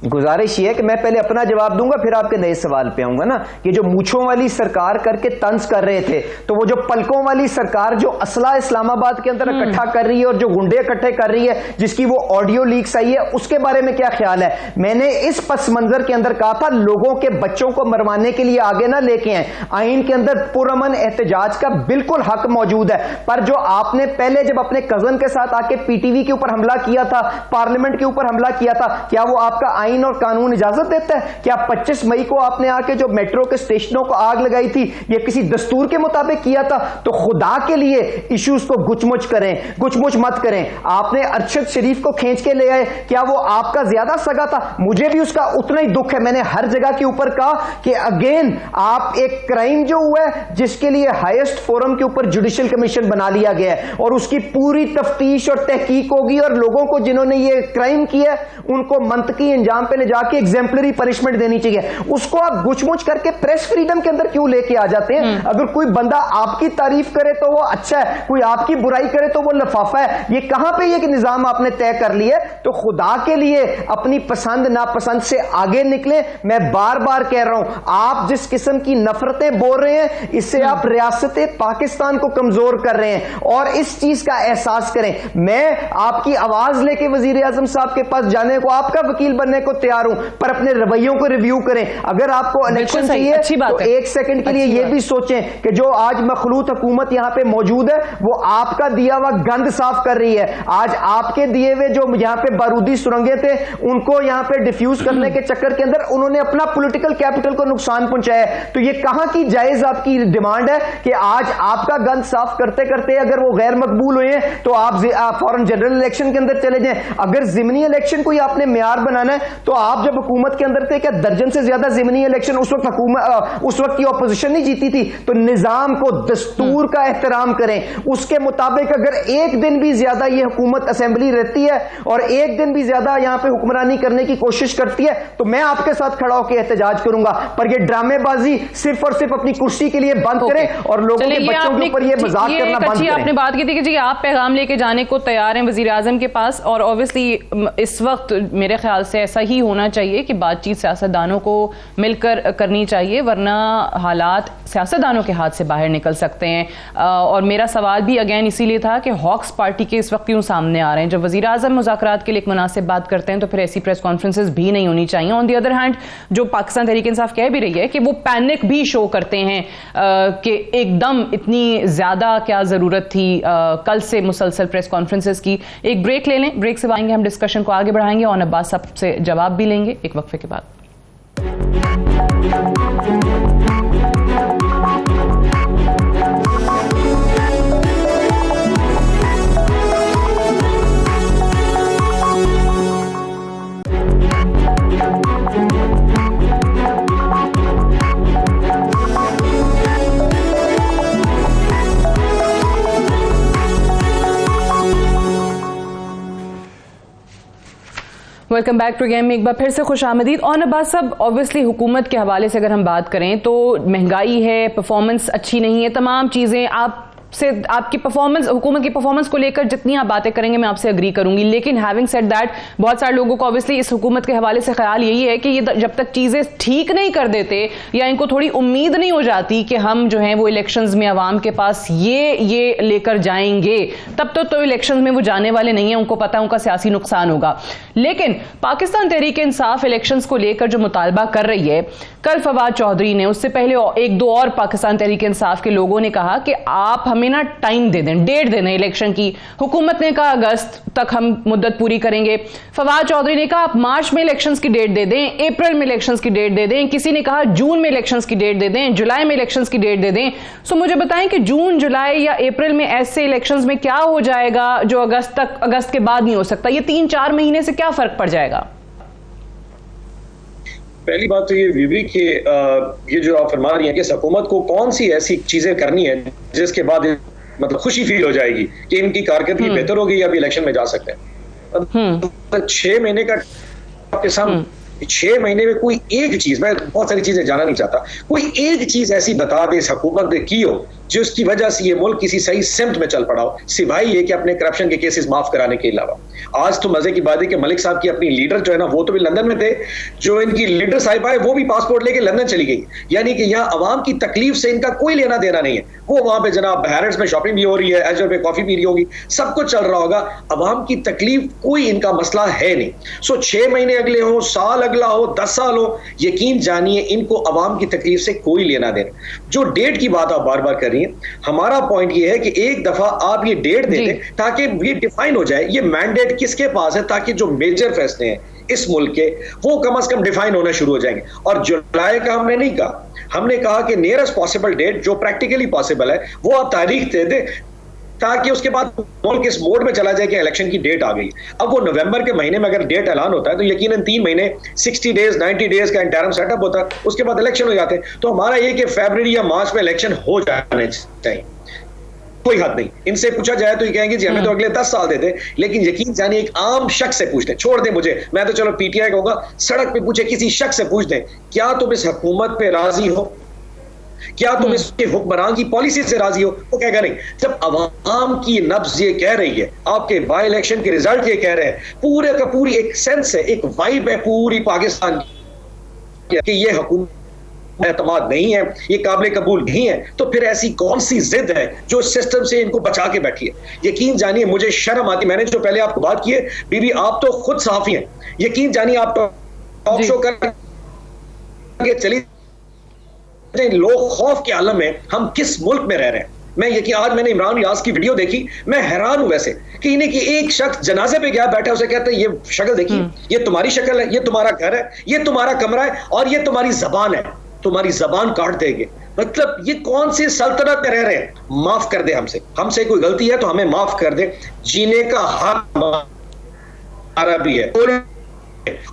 गुजारिश ये है कि मैं पहले अपना जवाब दूंगा फिर आपके नए सवाल पे आऊंगा ना। ये जो मूछों वाली सरकार करके तंज कर रहे थे, तो वो जो पलकों वाली सरकार जो असला इस्लामाबाद के अंदर इकट्ठा कर रही है और जो गुंडे इकट्ठे कर रही है, जिसकी वो ऑडियो लीक्स आई है, उसके बारे में क्या ख्याल है? मैंने इस पस मंजर के अंदर कहा था लोगों के बच्चों को मरवाने के लिए आगे ना लेके आए। आइन के अंदर पुरअमन एहतजाज का बिल्कुल हक मौजूद है, पर जो आपने पहले जब अपने कजन के साथ आके पीटीवी के ऊपर हमला किया था, पार्लियामेंट के ऊपर हमला किया था, क्या वो आपका आइन और कानून इजाजत देता है? क्या 25 मई को आपने आके जो मेट्रो के स्टेशनों को आग लगाई थी, ये किसी दस्तूर के मुताबिक किया था? तो खुदा के लिए इश्यूज को गुचमुच करें, गुचमुच मत करें। आपने अरशद शरीफ को खींच के ले आए, क्या वो आपका ज्यादा सगा था? मुझे भी उसका उतना ही दुख है। मैंने हर जगह के ऊपर कहा कि अगेन आप एक क्राइम जो हुआ है जिसके लिए हाईएस्ट फोरम के ऊपर जुडिशियल कमीशन बना लिया गया है और उसकी पूरी तफ्तीश और तहकीक होगी, और लोगों को जिन्होंने ये क्राइम किया उनको मंतकी अंजाम पे ले जाके एग्जेम्पलरी पनिशमेंट देनी चाहिए। उसको आप गुचमुच करके प्रेस फ्रीडम के अंदर क्यों लेके आ जाते हैं? अगर कोई बंदा आपकी तारीफ करे तो वो अच्छा है, कोई आपकी बुराई करे तो वो लफाफा है। ये कहां पे ये कि निजाम आपने तय कर लिया? तो खुदा के लिए अपनी पसंद नापसंद से आगे निकले। मैं बार बार कह रहा हूं, आप जिस किस्म की नफरतें बोल रहे हैं इससे आप रियासत पाकिस्तान को कमजोर कर रहे हैं, और इस चीज का एहसास करें। मैं आपकी आवाज लेके वजीर आजम साहब के पास जाने को, आपका वकील बनने को को तैयार हूं, पर अपने रवैयों को रिव्यू करें। अगर आपको इलेक्शन चाहिए तो एक सेकंड के लिए ये भी सोचें कि जो आज मखलूत हुकूमत यहां पे मौजूद है वो आपका दिया हुआ गंद साफ कर रही है। आज आपके दिए हुए जो यहां पे बारूदी सुरंगें थे उनको यहां पे डिफ्यूज करने के चक्कर के अंदर उन्होंने अपना पॉलिटिकल कैपिटल को नुकसान पहुंचाया है। तो ये कहां की जायज आपकी डिमांड है कि आज आपका गंद साफ करते करते अगर वो गैर मकबूल हुए हैं तो आप फौरन जनरल इलेक्शन के अंदर चले जाएं। अगर जिमनी इलेक्शन को आपने मेयार बनाना है तो आप जब हुकूमत के अंदर थे क्या दर्जन से ज्यादा जिमनी इलेक्शन उस वक्त हुकूमत उस वक्त की ऑपोजिशन नहीं जीती थी? तो निजाम को, दस्तूर का एहतराम करें। उसके मुताबिक अगर एक दिन भी ज्यादा ये हुकूमत असेंबली रहती है और एक दिन भी ज्यादा यहां पे हुक्मरानी करने की कोशिश करती है तो मैं आपके साथ खड़ा होकर एहतजाज करूंगा। पर ये ड्रामेबाजी सिर्फ और सिर्फ अपनी कुर्सी के लिए बंद करें और लोगों के बच्चों के ऊपर ये मजाक करना बंद करें। आपने बात की थी कि जी आप पैगाम लेके जाने को तैयार हैं वजीर आजम के पास, और ऑब्वियसली इस वक्त मेरे ख्याल से ऐसा ही होना चाहिए कि बातचीत सियासतदानों को मिलकर करनी चाहिए, वरना हालात सियासतदानों के हाथ से बाहर निकल सकते हैं। और मेरा सवाल भी अगेन इसीलिए था कि हॉक्स पार्टी के इस वक्त क्यों सामने आ रहे हैं? जब वजीर आजम मुज़ाकरात के लिए एक मुनासिब बात करते हैं तो फिर ऐसी प्रेस कॉन्फ्रेंसेस भी नहीं होनी चाहिए। ऑन दी अदर हैंड जो पाकिस्तान तहरीक इंसाफ कह भी रही है कि वो पैनिक भी शो करते हैं कि एकदम इतनी ज्यादा क्या जरूरत थी कल से मुसलसल प्रेस कॉन्फ्रेंसेस की। एक ब्रेक ले लें, ब्रेक से आएंगे हम डिस्कशन को आगे बढ़ाएंगे और अब्बास साहब से जवाब भी लेंगे एक वक्फे के बाद। वेलकम बैक टू गेम में एक बार फिर से खुश आमदीद। और अब्बास साहब, ऑब्वियसली हुकूमत के हवाले से अगर हम बात करें तो महंगाई है, परफॉर्मेंस अच्छी नहीं है, तमाम चीज़ें आपसे आपकी परफॉर्मेंस, हुकूमत की परफॉर्मेंस को लेकर जितनी आप बातें करेंगे मैं आपसे अग्री करूंगी। लेकिन हैविंग सेड दैट, बहुत सारे लोगों को ऑब्वियसली इस हुकूमत के हवाले से ख्याल यही है कि ये जब तक चीज़ें ठीक नहीं कर देते या इनको थोड़ी उम्मीद नहीं हो जाती कि हम जो है वो इलेक्शंस में अवाम के पास ये लेकर जाएंगे, तब तो इलेक्शंस में वो जाने वाले नहीं है। उनको पता है उनका सियासी नुकसान होगा। लेकिन पाकिस्तान तहरीक इंसाफ इलेक्शंस को लेकर जो मुतालबा कर रही है, कल फवाद चौधरी ने, उससे पहले एक दो और पाकिस्तान तहरीक इंसाफ के लोगों ने कहा कि आप हमें ना टाइम दे दें, डेट दे दें इलेक्शन की। हुकूमत ने कहा अगस्त तक हम मुद्दत पूरी करेंगे। फवाद चौधरी ने कहा आप मार्च में इलेक्शंस की डेट दे दें, अप्रैल में इलेक्शंस की डेट दे दें। किसी ने कहा जून में इलेक्शंस की डेट दे दें, जुलाई में इलेक्शंस की डेट दे दें। सो मुझे बताएं कि जून, जुलाई या अप्रैल में ऐसे इलेक्शंस में क्या हो जाएगा जो अगस्त के बाद नहीं हो सकता? ये 3-4 महीने से क्या फर्क पड़ जाएगा? पहली बात तो ये बीबी कि ये जो आप फरमा रही हैं कि हुकूमत को कौन सी ऐसी चीजें करनी है जिसके बाद मतलब खुशी फील हो जाएगी कि इनकी कारकर्दगी बेहतर होगी या अभी इलेक्शन में जा सकते हैं। 6 महीने का आपके सामने 6 महीने में कोई एक चीज, मैं बहुत सारी चीजें जानना नहीं चाहता, कोई एक चीज ऐसी बता दे इस हुकूमत ने की हो जिसकी वजह से ये मुल्क किसी सही सिमत में चल पड़ा हो, सिवाय ये कि अपने करप्शन के केसेस माफ कराने के अलावा। आज तो मजे की बात है कि मलिक साहब की अपनी लीडर जो है ना वो तो भी लंदन में थे, जो इनकी लीडर साहिबा है वो भी पासपोर्ट लेके लंदन चली गई। यानी कि यहाँ अवाम की तकलीफ से इनका कोई लेना देना नहीं है। वो वहां पे जनाब हैरिस में शॉपिंग भी हो रही है, एजर पे कॉफी पी रही होगी, सब कुछ चल रहा होगा। अवाम की तकलीफ कोई इनका मसला है नहीं। सो 6 महीने अगले हो, साल अगला हो, 10 साल हो, यकीन जानिए इनको अवाम की तकलीफ से कोई लेना देना। जो डेट की बात आप बार बार कर रही हैं, हमारा पॉइंट ये है कि एक दफा आप ये डेट दे दें ताकि ये डिफाइन हो जाए ये मैंडेट किसके पास है, ताकि जो मेजर फैसले हैं इस मुल्क के वो कम से कम डिफाइन होना शुरू हो जाएंगे। और जुलाई का हमने नहीं कहा, हमने कहा कि नियरेस्ट पॉसिबल डेट जो प्रैक्टिकली पॉसिबल है वो आप तारीख दे दें ताकि उसके बाद मुल्क इस मोड में चला जाए कि इलेक्शन की डेट आ गई। अब वो नवंबर के महीने में अगर डेट ऐलान होता है तो यकीनन 3 महीने 60 डेज 90 डेज का इंटरम सेटअप होता है, उसके बाद इलेक्शन हो जाते हैं। तो हमारा ये कि फरवरी या मार्च में इलेक्शन हो जाने चाहिए, कोई हद नहीं। इनसे पूछा जाए तो ये कहेंगे जी हमें तो अगले 10 साल देते, लेकिन यकीन जानिए एक आम शख्स से पूछ लें, छोड़ दें मुझे, मैं तो चलो पीटीआई कहूंगा, सड़क पे पूछे किसी शख्स से पूछ दें क्या तुम इस हुकूमत पे राजी हो, क्या तुम इसके हुक्मरान की पॉलिसी से राजी हो? वो कहेगा नहीं। जब अवाम की नब्ज ये कह रही है, आपके बाई इलेक्शन के रिजल्ट ये कह रहे हैं, पूरे का पूरी एक सेंस है, एक वाइब है पूरी पाकिस्तान कि ये हुकूमत एतमाद नहीं है, ये काबिल कबूल नहीं है, तो फिर ऐसी कौन सी जिद है जो सिस्टम से इनको बचा के बैठी है? यकीन जानिए मुझे शर्म आती, मैंने जो पहले आपको बात की है, बीबी आप तो खुद सहाफी हैं, यकीन जानिए आप टॉक शो करके चली, लोग खौफ के आलम में हम किस मुल्क में रह रहे हैं। मैं यकीन, आज मैंने इमरान रियाज की वीडियो देखी, मैं हैरान हूं वैसे कि इन्हें कि एक शख्स जनाजे पे गया बैठा, उसे कहते हैं ये शक्ल देखिए, ये तुम्हारी शक्ल है, ये तुम्हारा घर है, ये तुम्हारा कमरा है और ये तुम्हारी जबान है, तुम्हारी जबान काट देंगे। मतलब ये कौन सी सल्तनत में रह रहे हैं? माफ कर दे, हमसे कोई गलती है तो हमें माफ कर दे, जीने का हक हमारा भी है।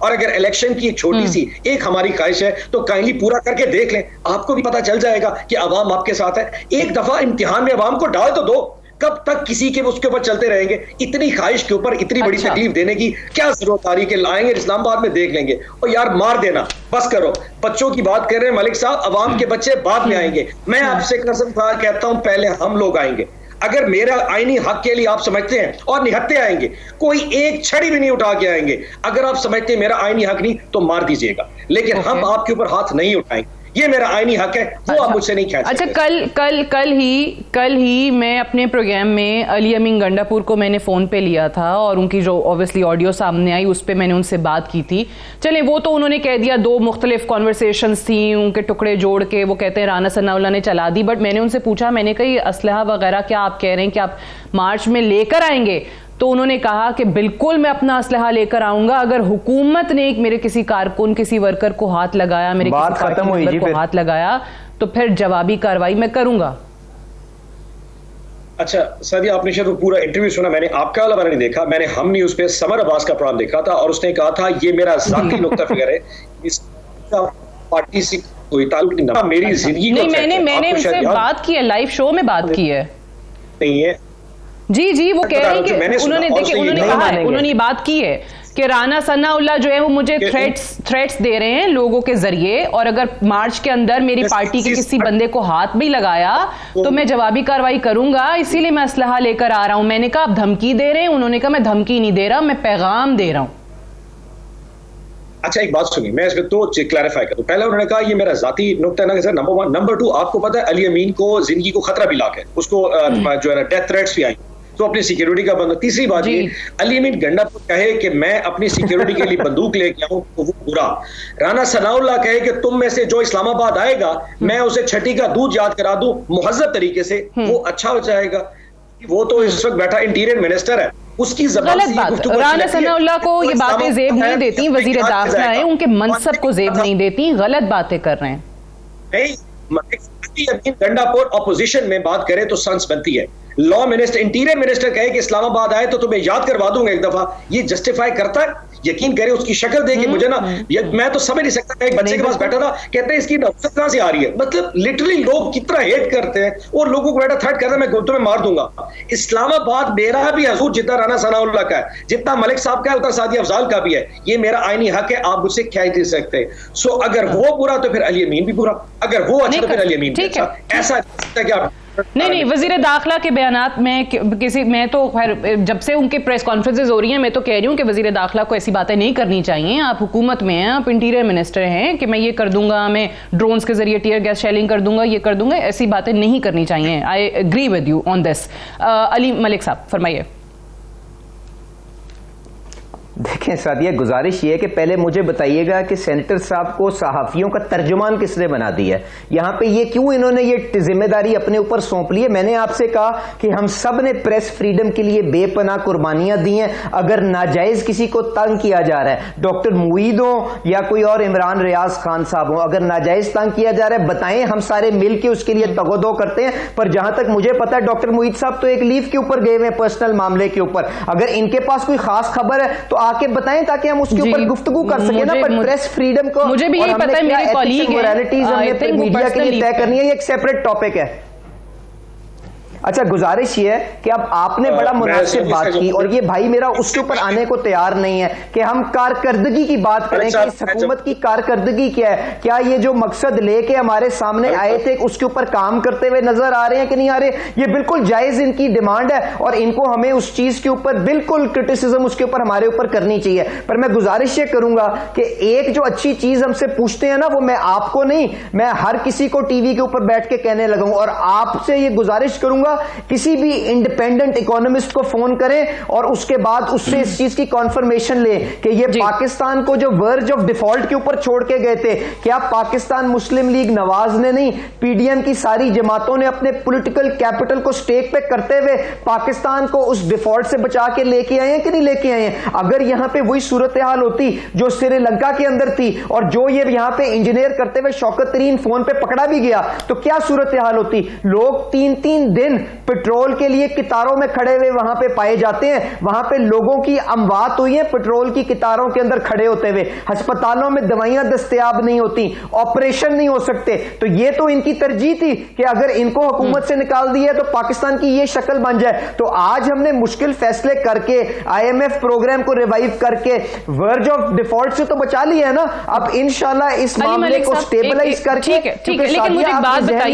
और अगर इलेक्शन की एक छोटी सी एक हमारी ख्वाहिश है तो काइंडली पूरा करके देख लें, आपको भी पता चल जाएगा कि अवाम आपके साथ है। एक दफा इम्तिहान में अवाम को डाल तो दो, कब तक किसी के उसके ऊपर चलते रहेंगे? इतनी ख्वाहिश के ऊपर इतनी बड़ी तकलीफ देने की क्या जरूरत आ रही? कि लाएंगे इस्लामाबाद में देख लेंगे, और यार मार देना, बस करो। बच्चों की बात कर रहे हैं मलिक साहब, अवाम के बच्चे बाद में आएंगे। मैं आपसे कसम खा कहता हूं पहले हम लोग आएंगे। अगर मेरा आईनी हक के लिए आप समझते हैं, और निहत्ते आएंगे, कोई एक छड़ी भी नहीं उठा के आएंगे। अगर आप समझते हैं मेरा आईनी हक नहीं तो मार दीजिएगा, लेकिन हम आपके ऊपर हाथ नहीं उठाएंगे। ये मेरा आईनी हक है, वो आप मुझसे नहीं खींच सकते। अच्छा, कल ही मैं अपने प्रोग्राम में अली अमीन गंडापुर को मैंने फोन पे लिया था और उनकी जो ऑब्वियसली ऑडियो सामने आई उस पे मैंने उनसे बात की थी। चले वो तो उन्होंने कह दिया, दो मुख्तलिफ कॉन्वर्सेशंस थी, उनके टुकड़े जोड़ के वो कहते हैं राना सनाउल्लाह ने चला दी। बट मैंने उनसे पूछा, मैंने कहा असलहा वगैरह क्या आप कह रहे हैं कि आप मार्च में लेकर आएंगे? तो उन्होंने कहा कि बिल्कुल मैं अपना असलहा लेकर आऊंगा। अगर हुकूमत ने मेरे किसी कारकुन, किसी वर्कर को हाथ लगाया, मेरे किसी पार्टी मेंबर को हाथ लगाया, तो फिर जवाबी कार्रवाई मैं करूंगा। अच्छा सादिया, आपने शायद पूरा इंटरव्यू सुना, मैंने आपका वाला मैंने नहीं देखा। मैंने हम न्यूज पे समर अब्बास का प्रोग्राम देखा था और उसने कहा था ये मेरा जाती नुक्ता फिगर है, इस पार्टी से कोई ताल्लुक नहीं, मेरी जिंदगी को नहीं, मैंने उनसे बात की है, लाइव शो में बात की है। नहीं है जी, वो कह रहे हैं कि उन्होंने बात की है कि राना सनाउल्लाह जो है वो मुझे थ्रेट्स दे रहे हैं लोगों के जरिए, और अगर मार्च के अंदर मेरी पार्टी के किसी बंदे को हाथ भी लगाया तो मैं जवाबी कार्रवाई करूंगा, इसीलिए मैं असलहा लेकर आ रहा हूं। मैंने कहा आप धमकी दे रहे हैं? उन्होंने कहा मैं धमकी नहीं दे रहा, मैं पैगाम दे रहा हूं। अच्छा, एक बात सुनिए, मैं इसमें तो क्लैरिफाई करूं। पहले उन्होंने कहा ये मेरा जाती नुक्ता है सर, नंबर 1। नंबर 2, आपको पता है अली अमीन को जिंदगी को खतरा भी लाके उसको जो है ना डेथ थ्रेट्स भी आई, तो अपनी सिक्योरिटी का बंद। तीसरी बात ये, अली अमीन गंडापुर कहे कि मैं अपनी सिक्योरिटी के लिए बंदूक लेके आऊं तो वो बुरा। राना सनाउल्लाह कहे कि तुम में से जो इस्लामाबाद आएगा मैं उसे छठी का दूध याद करा दूं मुहज्जब तरीके से, वो अच्छा हो जाएगा। वो तो इस वक्त बैठा इंटीरियर मिनिस्टर है, उसकी गलत बात। राना सनाउल्लाह को ये बातें जेब नहीं देती, वजीर दाखिला है, उनके मनसब को जेब नहीं देती, गलत बातें कर रहे हैं। नहीं, गंडापुर ऑपोजिशन में बात करे तो सन्स बनती है। लॉ मिनिस्टर, इंटीरियर मिनिस्टर कहे कि इस्लामाबाद आए तो तुम्हें याद करवा दूंगा एक दफा, ये जस्टिफाई करता है? यकीन करे उसकी शक्ल देखे मुझे ना, मैं तो समझ नहीं सकता। एक बच्चे के पास बैठा था, कहते हैं इसकी नफरत कहां से आ रही है? मतलब लिटरली लोग कितना हेट करते हैं और लोगों को बैठा थ्रेट करता है मैं तुम्हें मार दूंगा। इस्लामाबाद मेरा भी हजूर जितना राना सनाउल्लाह का है, जितना मलिक साहब का है, उतना सादिया अफजाल का भी है। ये मेरा आईनी हक है, आप मुझसे क्या दे सकते हैं। सो अगर वो बुरा तो फिर अली अमीन भी बुरा, अगर वो अच्छा तो फिर अली अमीन भी अच्छा। ऐसा कि आप नहीं, वजीर दाखिला के बयानात में मैं तो खैर जब से उनके प्रेस कॉन्फ्रेंसेज हो रही हैं मैं तो कह रही हूँ कि वजीर दाखिला को ऐसी बातें नहीं करनी चाहिए। आप हुकूमत में हैं, आप इंटीरियर मिनिस्टर हैं कि मैं ये कर दूंगा, मैं ड्रोन्स के जरिए टियर गैस शेलिंग कर दूंगा, ये कर दूंगा, ऐसी बातें नहीं करनी चाहिए। I agree with you on this. Ali Malik साहब फरमाइए। देखें सादिया, गुजारिश ये है कि पहले मुझे बताइएगा कि सेनेटर साहब को सहाफियों का तर्जुमान किसने बना दिया है? यहाँ पे ये क्यों इन्होंने ये जिम्मेदारी अपने ऊपर सौंप ली है? मैंने आपसे कहा कि हम सब ने प्रेस फ्रीडम के लिए बेपनाह कुर्बानियां दी हैं। अगर नाजायज किसी को तंग किया जा रहा है, डॉक्टर मुईद हो या कोई और इमरान रियाज खान साहब हो, अगर नाजायज तंग किया जा रहा है बताएं, हम सारे मिल के उसके लिए तगदो करते हैं। पर जहां तक मुझे पता है डॉक्टर मुईद साहब तो एक लीव के ऊपर गए हुए पर्सनल मामले के ऊपर। अगर इनके पास कोई खास खबर है तो आके बताएं ताकि हम उसके ऊपर गुफ्तगू कर सकें ना। पर प्रेस फ्रीडम को मुझे भी यही पता है, मेरे कॉलीग मोरालिटीज हमने मीडिया के लिए तय करनी है, ये एक सेपरेट टॉपिक है। अच्छा, गुजारिश ये है कि अब आपने बड़ा मुनासिब बात की और ये भाई मेरा उसके ऊपर आने को तैयार नहीं है कि हम कारकर्दगी की बात करें कि इस हुकूमत की कारकर्दगी क्या है। क्या ये जो मकसद लेके हमारे सामने आए थे उसके ऊपर काम करते हुए नजर आ रहे हैं कि नहीं आ रहे? ये बिल्कुल जायज इनकी डिमांड है और इनको हमें उस चीज के ऊपर बिल्कुल क्रिटिसिज्म उसके ऊपर हमारे ऊपर करनी चाहिए। पर मैं गुजारिश ये करूंगा कि एक जो अच्छी चीज हमसे पूछते हैं ना, वो मैं आपको नहीं, मैं हर किसी को टीवी के ऊपर बैठ के कहने लगाऊं और आपसे ये गुजारिश करूंगा करूंगा किसी भी इंडिपेंडेंट इकोनॉमिस्ट को फोन करें और उसके बाद उससे इस चीज की कॉन्फर्मेशन ले कि ये पाकिस्तान को जो वर्ज ऑफ डिफॉल्ट के ऊपर छोड़ के गए थे, क्या पाकिस्तान मुस्लिम लीग नवाज ने नहीं, पीडीएम की सारी जमातों ने अपने पॉलिटिकल कैपिटल को स्टेक पे करते हुए पाकिस्तान को उस डिफॉल्ट से बचा के लेके आए हैं कि नहीं लेके आए हैं? अगर यहां पे वही सूरत हाल होती जो श्रीलंका के अंदर थी और जो ये यहां पे इंजीनियर करते हुए शौकत तरीन फोन पे पकड़ा भी गया, तो क्या सूरत हाल होती? लोग 3-3 दिन पेट्रोल के लिए कितारों में खड़े हुए वहां पे पाए जाते हैं। वहां पे लोगों की अमवात हुई है पेट्रोल की कितारों के अंदर खड़े होते हुए। अस्पतालों में दवाइयां दस्तयाब नहीं होती, ऑपरेशन नहीं हो सकते। तो ये तो इनकी तरजीह थी कि अगर इनको हुकूमत से निकाल दिया तो पाकिस्तान की ये शक्ल बन जाए। तो आज हमने मुश्किल फैसले करके IMF प्रोग्राम को रिवाइव करके वर्ज ऑफ डिफॉल्ट से तो बचा लिया है ना। अब इंशाल्लाह इस मामले को स्टेबलाइज करके, ठीक है, लेकिन मुझे एक बात बताइए,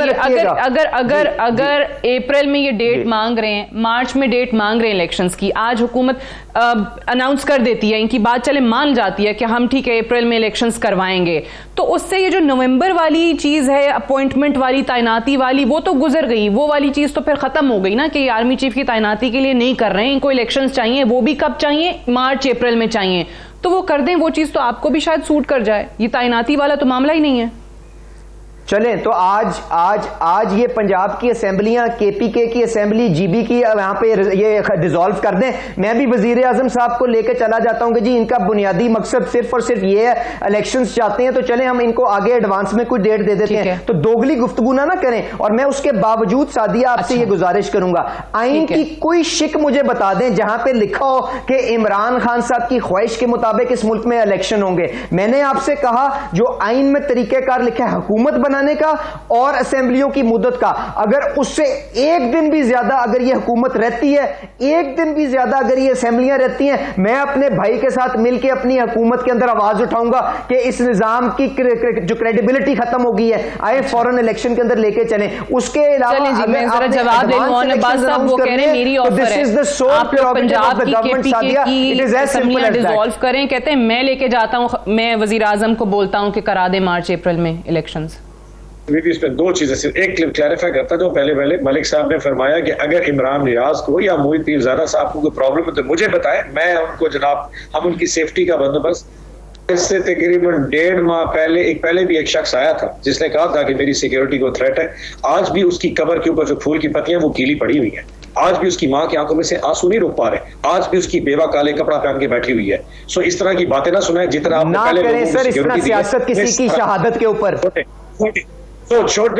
अगर अप्रैल में ये डेट मांग रहे हैं, मार्च में डेट मांग रहे हैं इलेक्शंस की, आज हुकूमत अनाउंस कर देती है, इनकी बात चले मान जाती है कि हम ठीक है अप्रैल में इलेक्शंस करवाएंगे, तो उससे ये जो नवंबर वाली चीज है, अपॉइंटमेंट वाली, तैनाती वाली, वो तो गुजर गई। वो वाली चीज तो फिर खत्म हो गई ना कि आर्मी चीफ की तैनाती के लिए नहीं कर रहे हैं, इनको इलेक्शंस चाहिए। वो भी कब चाहिए? मार्च अप्रैल में चाहिए। तो वो कर दें, वो चीज तो आपको भी शायद सूट कर जाए। ये तैनाती वाला तो मामला ही नहीं है। चलें तो आज ये पंजाब की असेंबलियां, KPK की असेंबली, GB की यहाँ पे ये डिसॉल्व कर दें। मैं भी वजीर आजम साहब को लेकर चला जाता हूं कि जी इनका बुनियादी मकसद सिर्फ और सिर्फ ये है, इलेक्शंस चाहते हैं तो चलें हम इनको आगे एडवांस में कोई डेट दे देते हैं। तो दोगली गुफ्तगू ना करें। और मैं उसके बावजूद सादिया आपसे ये गुजारिश करूंगा, आइन की कोई शिक मुझे बता दें जहां पे लिखा हो कि इमरान खान साहब की ख्वाहिश के मुताबिक इस मुल्क में इलेक्शन होंगे। मैंने आपसे कहा जो आइन में तरीकेकार लिखा है हुकूमत बनाने का और असेंबलियों की मुद्दत का, अगर उससे एक दिन भी ज्यादा अगर ये हुकूमत रहती है, एक दिन भी ज्यादा अगर ये असेंबलियां रहती हैं, मैं अपने भाई के साथ मिलकर अपनी हुकूमत के अंदर आवाज उठाऊंगा कि इस निजाम की जो क्रेडिबिलिटी खत्म हो गई है, आए फौरन इलेक्शन के अंदर लेके चलें। उसके अलावा जवाब दे वो कह रहे हैं मेरी ऑफर है, आप लोग पंजाब की KPK की असेंबलियां डिसॉल्व करें। कहते हैं मैं लेके जाता हूं, मैं वजीर आजम को बोलता हूं कि करा दे मार्च अप्रैल में इलेक्शंस। इसमें दो चीजें, सिर्फ एक क्लैरिफाई करता जो पहले मलिक साहब ने फरमाया कि अगर इमरान नियाज को या मोहित पीरजादा साहब को कोई प्रॉब्लम है तो मुझे बताएं, मैं उनको जनाब हम उनकी सेफ्टी का बंदोबस्त। इससे तकरीबन 1.5 माह पहले भी एक शख्स आया था जिसने कहा था कि मेरी सिक्योरिटी को थ्रेट है। आज भी उसकी कबर के ऊपर जो फूल की पत्तियां वो गीली पड़ी हुई है। आज भी उसकी माँ की आंखों में से आंसू नहीं रोक पा रहे। आज भी उसकी बेवा काले कपड़ा पहन के बैठी हुई है। सो इस तरह की बातें ना सुनाए जितना आप पहले सर, इस तरह सियासत किसी की शहादत के ऊपर तो छोड़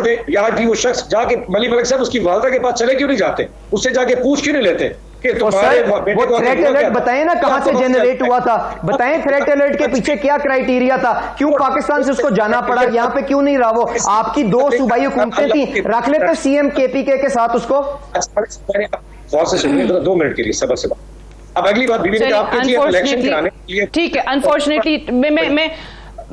दे। यार भी वो शख्स जाके मलिक साहब उसकी वालदा के पास चले क्यों नहीं जाते, उससे जाके पूछ क्यों नहीं लेते कि तुम्हारे वो थ्रेट अलर्ट बताएं ना कहां से जनरेट हुआ था, बताएं थ्रेट अलर्ट के पीछे क्या क्राइटेरिया था, क्यों पाकिस्तान से उसको जाना पड़ा, यहाँ पे क्यों नहीं रहा? वो आपकी 2 सूबाई हुकूमतें थी, रख लेते CM KPK के साथ उसको। 2 मिनट के लिए सबर से बात। अब अगली बात बीवी ने आपके इलेक्शन कराने के लिए, ठीक है, अनफॉर्चुनेटली मैं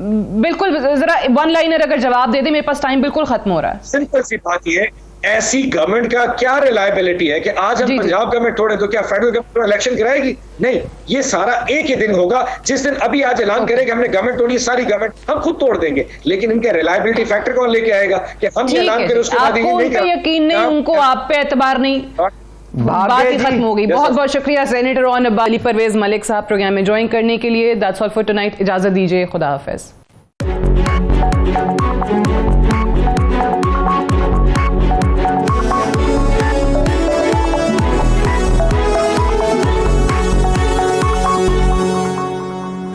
बिल्कुल जरा वन लाइनर अगर जवाब दे दे, मेरे पास टाइम बिल्कुल खत्म हो रहा है। सिंपल सी बात ये, ऐसी गवर्नमेंट का क्या रिलायबिलिटी है कि आज हम पंजाब गवर्नमेंट तोड़े तो क्या फेडरल गवर्नमेंट इलेक्शन कराएगी? नहीं, ये सारा एक ही दिन होगा जिस दिन अभी आज ऐलान करेंगे हमने गवर्नमेंट तोड़ी, सारी गवर्नमेंट हम खुद तोड़ देंगे। लेकिन इनके रिलायबिलिटी फैक्टर कौन लेके आएगा कि हम ये ऐलान करें उसके बाद यकीन नहीं, उनको आप पे एतबार नहीं, बात ही खत्म हो गई। बहुत बहुत शुक्रिया सेनेटर ऑन अली परवेज मलिक साहब प्रोग्राम में ज्वाइन करने के लिए। That's all for tonight. इजाजत दीजिए, खुदा हाफिज।